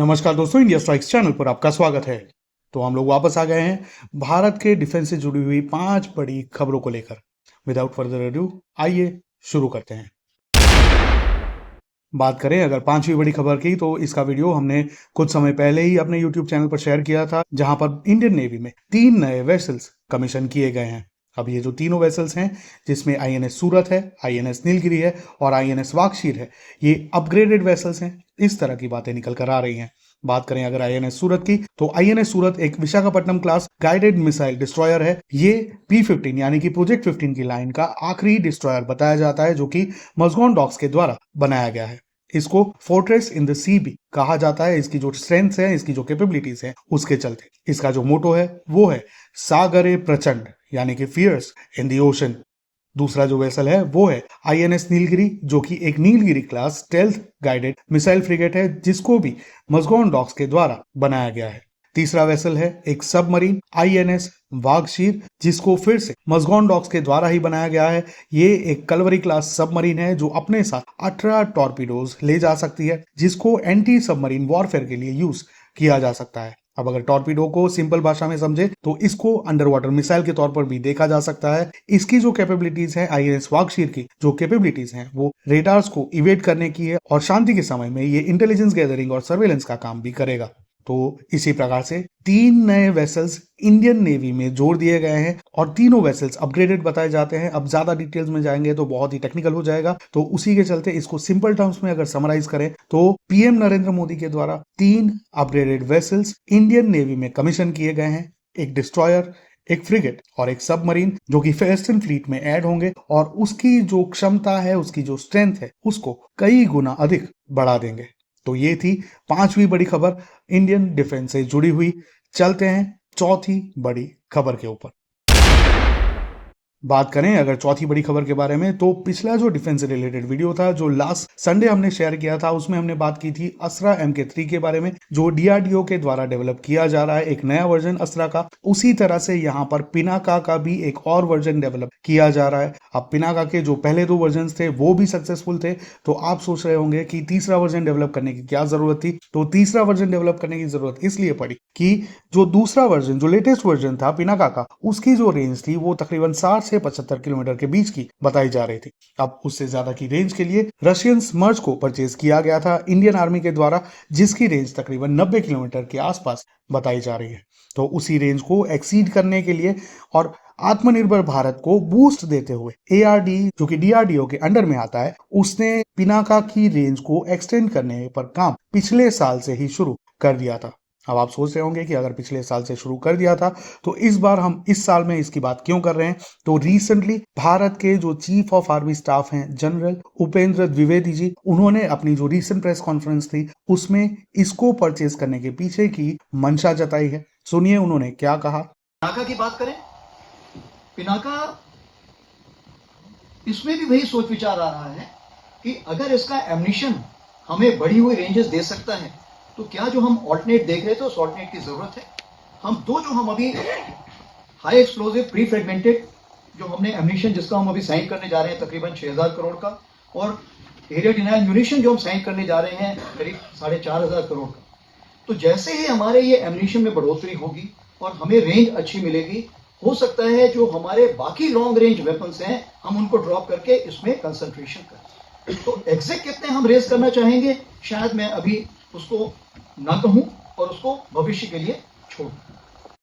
नमस्कार दोस्तों, India strikes channel पर आपका स्वागत है। तो हम लोग वापस आ गए हैं भारत के डिफेंस से जुड़ी हुई 5 बड़ी खबरों को लेकर। विदाउट फर्दर अड्यू आइए शुरू करते हैं। बात करें अगर 5वीं बड़ी खबर की, तो इसका वीडियो हमने कुछ समय पहले ही अपने यूट्यूब चैनल पर शेयर किया था, जहां पर इंडियन नेवी में 3 नए वेसल्स कमीशन किए गए हैं। अब ये जो तीनों वेसल्स हैं, जिसमें आईएनएस सूरत है, आईएनएस नीलगिरी है और आईएनएस वागशीर है, ये अपग्रेडेड वेसल्स हैं। इस तरह की बातें निकल कर आ रही हैं। बात करें अगर आईएनएस सूरत की, तो आईएनएस सूरत एक Visakhapatnam class guided missile destroyer है। ये P-15 यानी कि प्रोजेक्ट 15 की लाइन का आखिरी डिस्ट्रॉयर बताया जाता है, जो कि मज़गाओं डॉक्स के द्वारा बनाया गया है। इसको फोर्ट्रेस इन द सी भी कहा जाता है। इसकी जो स्ट्रेंथ है, इसकी जो कैपेबिलिटीज है, उसके चलते इसका जो मोटो है वो है सागरे प्रचंड, यानी कि फियर्स इन द ओशन। दूसरा जो वेसल है वो है आईएनएस नीलगिरी, जो कि एक Nilgiri class stealth guided missile frigate है, जिसको भी मज़गाओं डॉक्स के द्वारा बनाया गया है। तीसरा वेसल है एक सबमरीन आईएनएस वागशीर, जिसको फिर से मज़गाओं डॉक्स के द्वारा ही बनाया गया है। ये एक कलवरी क्लास सबमरीन है, जो अपने साथ 18 टॉर्पीडोज ले जा सकती है, जिसको एंटी सबमरीन वॉरफेयर के लिए यूज किया जा सकता है। अब अगर टॉर्पीडो को सिंपल भाषा में समझे, तो इसको अंडर वाटर मिसाइल के तौर पर भी देखा जा सकता है। इसकी जो कैपेबिलिटीज है, आईएनएस वागशीर की जो कैपेबिलिटीज हैं, वो रेडार्स को इवेट करने की है और शांति के समय में ये इंटेलिजेंस गैदरिंग और सर्वेलेंस का काम भी करेगा। तो इसी प्रकार से 3 नए वेसल्स इंडियन नेवी में जोड़ दिए गए हैं और तीनों वेसल्स अपग्रेडेड बताए जाते हैं। अब ज्यादा डिटेल्स में जाएंगे तो बहुत ही टेक्निकल हो जाएगा, तो उसी के चलते इसको सिंपल टर्म्स में अगर समराइज करें, तो पीएम नरेंद्र मोदी के द्वारा 3 अपग्रेडेड वेसल्स इंडियन नेवी में कमीशन किए गए हैं। एक डिस्ट्रॉयर, एक फ्रिगेट और एक सबमरीन, जो कि वेस्टर्न फ्लीट में ऐड होंगे और उसकी जो क्षमता है, उसकी जो स्ट्रेंथ है, उसको कई गुना अधिक बढ़ा देंगे। तो ये थी 5वीं बड़ी खबर इंडियन डिफेंस से जुड़ी हुई। चलते हैं चौथी बड़ी खबर के ऊपर। बात करें अगर चौथी बड़ी खबर के बारे में, तो पिछला जो डिफेंस से रिलेटेड वीडियो था, जो लास्ट संडे हमने शेयर किया था, उसमें हमने बात की थी अस्त्रा MK3 के बारे में, जो डीआरडीओ के द्वारा डेवलप किया जा रहा है, एक नया वर्जन अस्त्रा का। उसी तरह से यहाँ पर पिनाका का भी एक और वर्जन डेवलप किया जा रहा है। अब पिनाका के जो पहले 2 वर्जन थे वो भी सक्सेसफुल थे, तो आप सोच रहे होंगे कि तीसरा वर्जन डेवलप करने की क्या जरूरत थी। तो तीसरा वर्जन डेवलप करने की जरूरत इसलिए पड़ी कि जो दूसरा वर्जन, जो लेटेस्ट वर्जन था पिनाका का, उसकी जो रेंज थी वो तकरीबन 60 से 75 किलोमीटर के बीच की बताई जा रही थी। अब उससे ज्यादा की रेंज के लिए रशियन स्मर्च को परचेज किया गया था इंडियन आर्मी के द्वारा, जिसकी रेंज तकरीबन 90 किलोमीटर के आसपास बताई जा रही है। तो उसी रेंज को एक्सीड करने के लिए और आत्मनिर्भर भारत को बूस्ट देते हुए ARD, जो कि DRDO के अंडर में आता है, उसने पिनाका की रेंज को एक्सटेंड करने पर काम पिछले साल से ही शुरू कर दिया था। अब आप सोच रहे होंगे कि अगर पिछले साल से शुरू कर दिया था, तो इस बार हम इस साल में इसकी बात क्यों कर रहे हैं। तो रिसेंटली भारत के जो चीफ ऑफ आर्मी स्टाफ हैं, जनरल उपेंद्र द्विवेदी जी, उन्होंने अपनी जो रीसेंट प्रेस कॉन्फ्रेंस थी, उसमें इसको परचेज करने के पीछे की मंशा जताई है। सुनिए उन्होंने क्या कहा। पिनाका की बात करें, पिनाका इसमें भी वही सोच विचार आ रहा है कि अगर इसका एम्यूनिशन हमें बढ़ी हुई रेंजेस दे सकता है, तो क्या जो हम ऑल्टरनेट देख रहे थे उस ऑल्टरनेट की जरूरत है। हम अभी हाई एक्सप्लोसिव प्री फ्रेगमेंटेड जो हमने एम्यूनिशन जिसका हम अभी साइन करने जा रहे हैं तकरीबन 6000 करोड़ का, और एरिया डिनायल म्यूनिशन जो हम साइन करने जा रहे हैं करीब 4500 करोड़ का। तो जैसे ही हमारे ये एम्यूनिशन में बढ़ोतरी होगी और हमें रेंज अच्छी मिलेगी, हो सकता है जो हमारे बाकी लॉन्ग रेंज वेपन्स हैं हम उनको ड्रॉप करके इसमें कंसंट्रेशन करें। तो एग्जैक्ट कितने हम रेज करना चाहेंगे, शायद मैं अभी उसको ना कहूं और उसको भविष्य के लिए छोड़।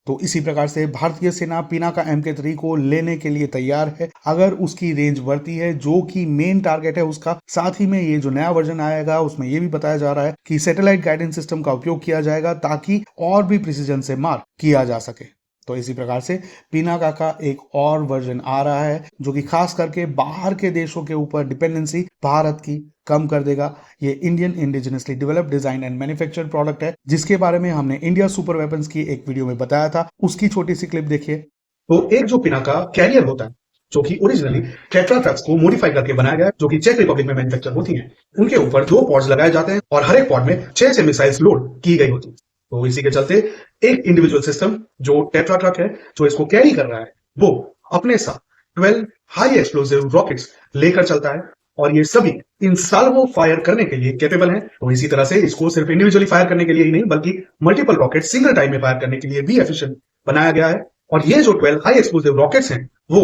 तो इसी प्रकार से भारतीय सेना पिनाका MK3 को लेने के लिए तैयार है, अगर उसकी रेंज बढ़ती है, जो कि मेन टारगेट है उसका। साथ ही में ये जो नया वर्जन आएगा, उसमें ये भी बताया जा रहा है कि सैटेलाइट गाइडेंस सिस्टम का उपयोग किया जाएगा, ताकि और भी प्रिसीजन से मार किया जा सके। तो इसी प्रकार से पिनाका का एक और वर्जन आ रहा है, जो कि खास करके बाहर के देशों के ऊपर डिपेंडेंसी भारत की कम कर देगा। ये Indian indigenously developed, design and manufactured product है, जिसके बारे में हमने इंडिया सुपर वेपन्स की एक वीडियो में बताया था। उसकी छोटी सी क्लिप देखिए। तो एक जो पिनाका कैरियर होता है, जो कि ओरिजिनली टेट्रा ट्रक्स को मॉडिफाई करके बनाया गया है, जो कि चेक रिपब्लिक में मैन्युफैक्चर होती हैं, उनके ऊपर 2 पॉड्स लगाए जाते हैं और हर एक पॉड में 6 मिसाइल्स लोड की गई होती है। तो इसी के चलते एक इंडिविजुअल सिस्टम जो टेट्रा ट्रक है, जो इसको कैरी कर रहा है, वो अपने साथ 12 हाई एक्सप्लोसिव रॉकेट्स लेकर चलता है, और ये सभी इन साल्वो फायर करने के लिए कैपेबल हैं। तो इसी तरह से इसको सिर्फ इंडिविजुअली फायर करने के लिए ही नहीं बल्कि मल्टीपल रॉकेट सिंगल टाइम में फायर करने के लिए भी एफिशिएंट बनाया गया है। और ये जो 12 हाई एक्सप्लोसिव रॉकेट्स हैं वो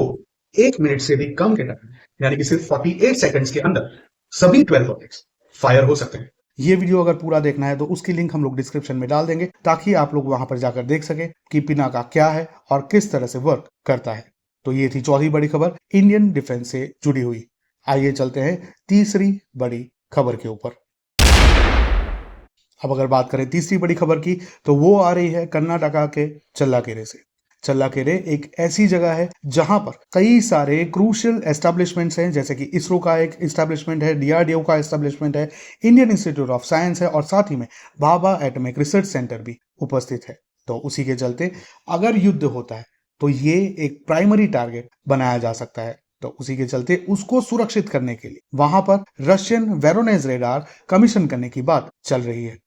1 मिनट से भी कम के टाइम यानी कि सिर्फ 48 सेकंड्स के अंदर सभी 12 रॉकेट्स फायर हो सकते हैं। ये वीडियो अगर पूरा देखना है तो उसकी लिंक हम लोग डिस्क्रिप्शन में डाल देंगे ताकि आप लोग वहां पर जाकर देख सके कि पिनाका क्या है और किस तरह से वर्क करता है। तो ये थी चौथी बड़ी खबर इंडियन डिफेंस से जुड़ी हुई। आइए चलते हैं तीसरी बड़ी खबर के ऊपर। अब अगर बात करें तीसरी बड़ी खबर की तो वो आ रही है कर्नाटका के चल्लाकेरे से। चल्लाकेरे एक ऐसी जगह है जहां पर कई सारे क्रूशियल एस्टेब्लिशमेंट्स हैं, जैसे कि इसरो का एक एस्टेब्लिशमेंट है, डीआरडीओ का एस्टेब्लिशमेंट है, इंडियन इंस्टीट्यूट ऑफ साइंस है और साथ ही में भाभा एटॉमिक रिसर्च सेंटर भी उपस्थित है। तो उसी के चलते अगर युद्ध होता है तो ये एक प्राइमरी टारगेट बनाया जा सकता है। तो उसी के चलते उसको सुरक्षित करने के लिए वहां पर रशियन वेरोनेज रेडार कमीशन करने की बात चल रही है।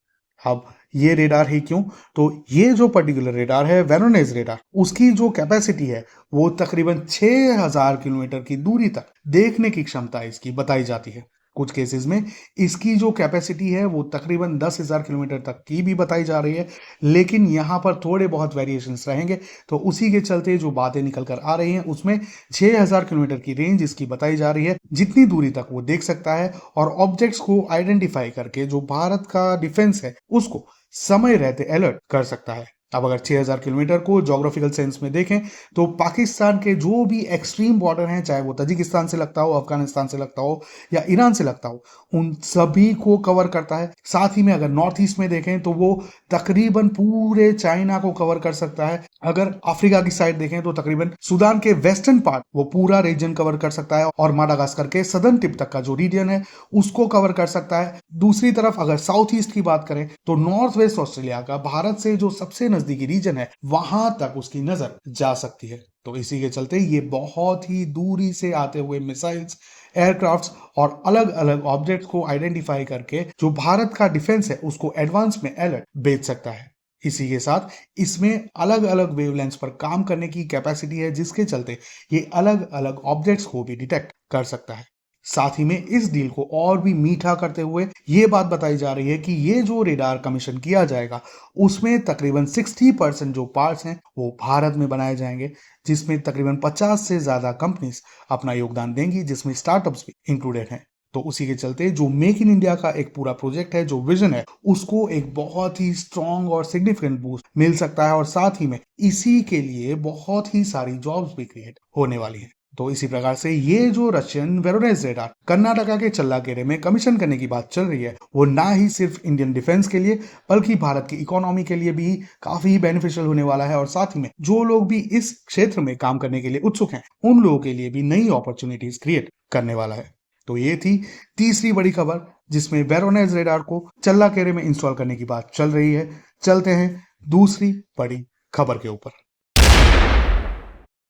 अब ये रेडार ही क्यों, तो ये जो पर्टिकुलर रेडार है वेरोनेज रेडार, उसकी जो कैपेसिटी है वो तकरीबन 6000 किलोमीटर की दूरी तक देखने की क्षमता इसकी बताई जाती है। कुछ केसेस में इसकी जो कैपेसिटी है वो तकरीबन 10,000 किलोमीटर तक की भी बताई जा रही है, लेकिन यहाँ पर थोड़े बहुत वेरिएशंस रहेंगे। तो उसी के चलते जो बातें निकल कर आ रही हैं उसमें 6000 किलोमीटर की रेंज इसकी बताई जा रही है, जितनी दूरी तक वो देख सकता है और ऑब्जेक्ट्स को आइडेंटिफाई करके जो भारत का डिफेंस है उसको समय रहते अलर्ट कर सकता है। अब अगर 6000 किलोमीटर को ज्योग्राफिकल सेंस में देखें तो पाकिस्तान के जो भी एक्सट्रीम बॉर्डर हैं, चाहे वो तजिकिस्तान से लगता हो, अफगानिस्तान से लगता हो या ईरान से लगता हो, उन सभी को कवर करता है। साथ ही में अगर नॉर्थ ईस्ट में देखें तो वो तकरीबन पूरे चाइना को कवर कर सकता है। अगर अफ्रीका की साइड देखें तो तकरीबन सूडान के वेस्टर्न पार्ट वो पूरा रीजन कवर कर सकता है और माडागास्कर के सदर्न टिप तक का जो रीजन है उसको कवर कर सकता है। दूसरी तरफ अगर साउथ ईस्ट की बात करें तो नॉर्थ वेस्ट ऑस्ट्रेलिया का भारत से जो सबसे नजदीकी रीजन है वहां तक उसकी नजर जा सकती है। तो इसी के चलते ये बहुत ही दूरी से आते हुए मिसाइल्स, एयरक्राफ्ट्स और अलग अलग ऑब्जेक्ट्स को आइडेंटिफाई करके जो भारत का डिफेंस है उसको एडवांस में अलर्ट भेज सकता है। इसी के साथ इसमें अलग अलग वेवलेंथ्स पर काम करने की कैपेसिटी है, जिसके चलते ये अलग अलग ऑब्जेक्ट्स को भी डिटेक्ट कर सकता है। साथ ही में इस डील को और भी मीठा करते हुए ये बात बताई जा रही है कि ये जो रेडार कमीशन किया जाएगा उसमें तकरीबन 60% जो पार्ट्स हैं वो भारत में बनाए जाएंगे, जिसमें तकरीबन 50 से ज्यादा कंपनीज अपना योगदान देंगी, जिसमें स्टार्टअप्स भी इंक्लूडेड हैं। तो उसी के चलते जो मेक इन इंडिया का एक पूरा प्रोजेक्ट है, जो विजन है, उसको एक बहुत ही स्ट्रॉन्ग और सिग्निफिकेंट बूस्ट मिल सकता है और साथ ही में इसी के लिए बहुत ही सारी जॉब्स भी क्रिएट होने वाली है। तो इसी प्रकार से ये जो रशियन वेरोनेज रेडार कर्नाटका के चल्लाकेरे में कमीशन करने की बात चल रही है वो ना ही सिर्फ इंडियन डिफेंस के लिए बल्कि भारत की इकोनॉमी के लिए भी काफी बेनिफिशियल होने वाला है और साथ ही में जो लोग भी इस क्षेत्र में काम करने के लिए उत्सुक हैं उन लोगों के लिए भी नई अपॉर्चुनिटीज क्रिएट करने वाला है। तो ये थी तीसरी बड़ी खबर जिसमें वेरोनेज रेडार को चल्लाकेरे में इंस्टॉल करने की बात चल रही है। चलते हैं दूसरी बड़ी खबर के ऊपर।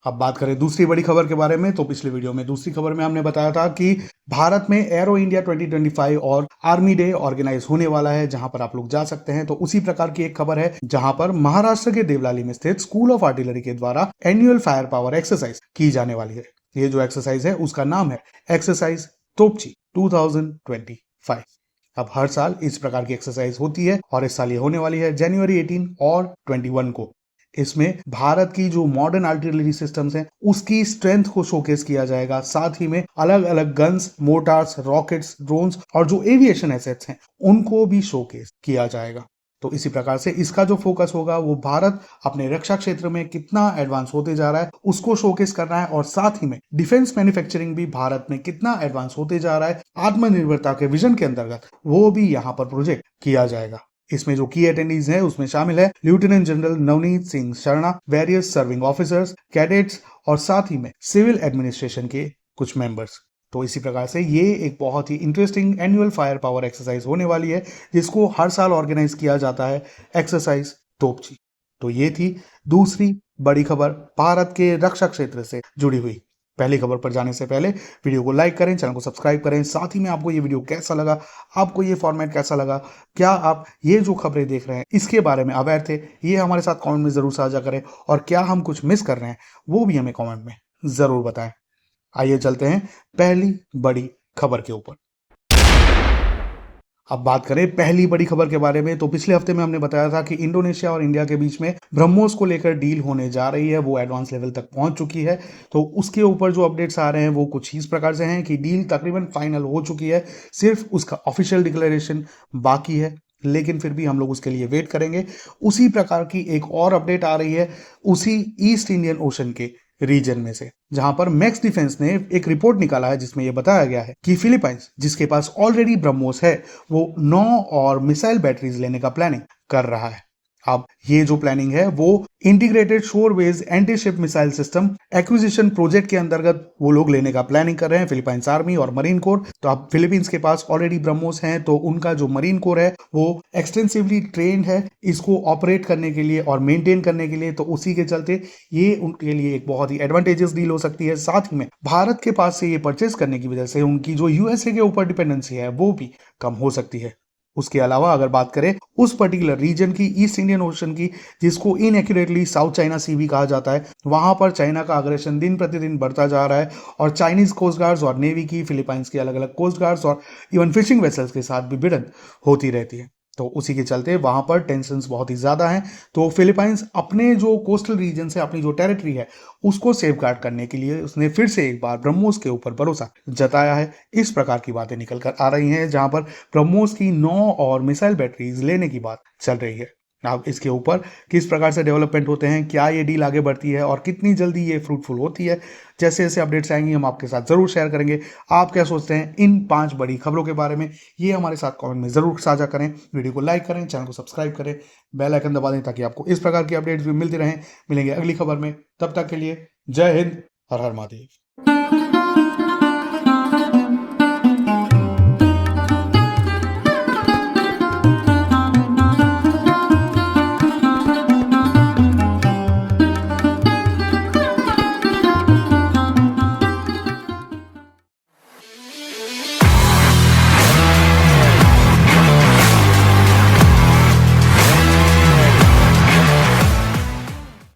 अब बात करें दूसरी बड़ी खबर के बारे में तो पिछले वीडियो में दूसरी खबर में हमने बताया था कि भारत में एरो इंडिया 2025 और आर्मी डे ऑर्गेनाइज होने वाला है, जहां पर आप लोग जा सकते हैं। तो उसी प्रकार की एक खबर है जहां पर महाराष्ट्र के देवलाली में स्थित स्कूल ऑफ आर्टिलरी के द्वारा एनुअल फायर पावर एक्सरसाइज की जाने वाली है। ये जो एक्सरसाइज है उसका नाम है एक्सरसाइज तोपची 2025। अब हर साल इस प्रकार की एक्सरसाइज होती है और इस साल ये होने वाली है जनवरी 18 और 21 को। इसमें भारत की जो मॉडर्न आर्टिलरी सिस्टम्स हैं उसकी स्ट्रेंथ को शोकेस किया जाएगा। साथ ही में अलग अलग गन्स, मोटार्स, रॉकेट्स, ड्रोन्स और जो एविएशन एसेट्स हैं उनको भी शोकेस किया जाएगा। तो इसी प्रकार से इसका जो फोकस होगा वो भारत अपने रक्षा क्षेत्र में कितना एडवांस होते जा रहा है उसको शोकेस करना है और साथ ही में डिफेंस मैन्युफैक्चरिंग भी भारत में कितना एडवांस होते जा रहा है आत्मनिर्भरता के विजन के अंतर्गत वो भी यहाँ पर प्रोजेक्ट किया जाएगा। इसमें जो की अटेंडीज हैं उसमें शामिल है lieutenant general Navneet Singh Sharma, various serving officers, cadets और साथ ही में सिविल एडमिनिस्ट्रेशन के कुछ मेंबर्स। तो इसी प्रकार से ये एक बहुत ही interesting annual fire power exercise होने वाली है जिसको हर साल ऑर्गेनाइज किया जाता है, एक्सरसाइज तोपची। तो ये थी दूसरी बड़ी खबर भारत के रक्षा क्षेत्र से जुड़ी हुई। पहली खबर पर जाने से पहले वीडियो को लाइक करें, चैनल को सब्सक्राइब करें। साथ ही में आपको ये वीडियो कैसा लगा, आपको ये फॉर्मेट कैसा लगा, क्या आप ये जो खबरें देख रहे हैं इसके बारे में अवेयर थे, ये हमारे साथ कमेंट में जरूर साझा करें और क्या हम कुछ मिस कर रहे हैं वो भी हमें कमेंट में जरूर बताएं। आइए चलते हैं पहली बड़ी खबर के ऊपर। अब बात करें पहली बड़ी खबर के बारे में, तो पिछले हफ्ते में हमने बताया था कि इंडोनेशिया और इंडिया के बीच में ब्रह्मोस को लेकर डील होने जा रही है, वो एडवांस लेवल तक पहुंच चुकी है। तो उसके ऊपर जो अपडेट्स आ रहे हैं वो कुछ इस प्रकार से हैं कि डील तकरीबन फाइनल हो चुकी है, सिर्फ उसका ऑफिशियल डिक्लेरेशन बाकी है, लेकिन फिर भी हम लोग उसके लिए वेट करेंगे। उसी प्रकार की एक और अपडेट आ रही है उसी ईस्ट इंडियन ओशन के रीजन में से, जहां पर मैक्स डिफेंस ने एक रिपोर्ट निकाला है जिसमें यह बताया गया है कि फिलीपाइंस, जिसके पास ऑलरेडी ब्रह्मोस है, वो 9 और मिसाइल बैटरीज लेने का प्लानिंग कर रहा है। अब ये जो प्लानिंग है वो integrated shore based anti ship missile system acquisition project के अंतर्गत वो लोग लेने का प्लानिंग कर रहे हैं, फिलीपाइंस आर्मी और मरीन कोर। तो अब फिलीपींस के पास ऑलरेडी ब्रह्मोस हैं, तो उनका जो मरीन कोर है वो एक्सटेंसिवली ट्रेंड है इसको ऑपरेट करने के लिए और मेंटेन करने के लिए। तो उसी के चलते ये उनके लिए एक बहुत ही एडवांटेजेस डील हो सकती है। साथ ही में भारत के पास से ये परचेज करने की वजह से उनकी जो यूएसए के ऊपर डिपेंडेंसी है वो भी कम हो सकती है। उसके अलावा अगर बात करें उस पर्टिकुलर रीजन की, ईस्ट इंडियन ओशन की, जिसको इनएक्यूरेटली साउथ चाइना सी भी कहा जाता है, वहां पर चाइना का अग्रेशन दिन प्रतिदिन बढ़ता जा रहा है और चाइनीज कोस्ट गार्ड्स और नेवी की, फिलीपाइंस की अलग अलग कोस्ट गार्ड्स और इवन फिशिंग वेसल्स के साथ भी भिड़ंत होती रहती है। तो उसी के चलते वहां पर टेंशन्स बहुत ही ज्यादा हैं। तो फिलीपाइंस अपने जो कोस्टल रीजन से अपनी जो टेरिटरी है उसको सेफगार्ड करने के लिए उसने फिर से एक बार ब्रह्मोस के ऊपर भरोसा जताया है। इस प्रकार की बातें निकल कर आ रही हैं, जहां पर ब्रह्मोस की 9 और मिसाइल बैटरीज लेने की बात चल रही है। अब इसके ऊपर किस प्रकार से डेवलपमेंट होते हैं, क्या ये डील आगे बढ़ती है और कितनी जल्दी ये फ्रूटफुल होती है, जैसे जैसे अपडेट्स आएंगी हम आपके साथ जरूर शेयर करेंगे। आप क्या सोचते हैं इन 5 बड़ी खबरों के बारे में, ये हमारे साथ कमेंट में जरूर साझा करें। वीडियो को लाइक करें, चैनल को सब्सक्राइब करें, बेल आइकन दबा दें ताकि आपको इस प्रकार की अपडेट्स भी मिलती रहें। मिलेंगे अगली खबर में, तब तक के लिए जय हिंद, हर हर महादेव।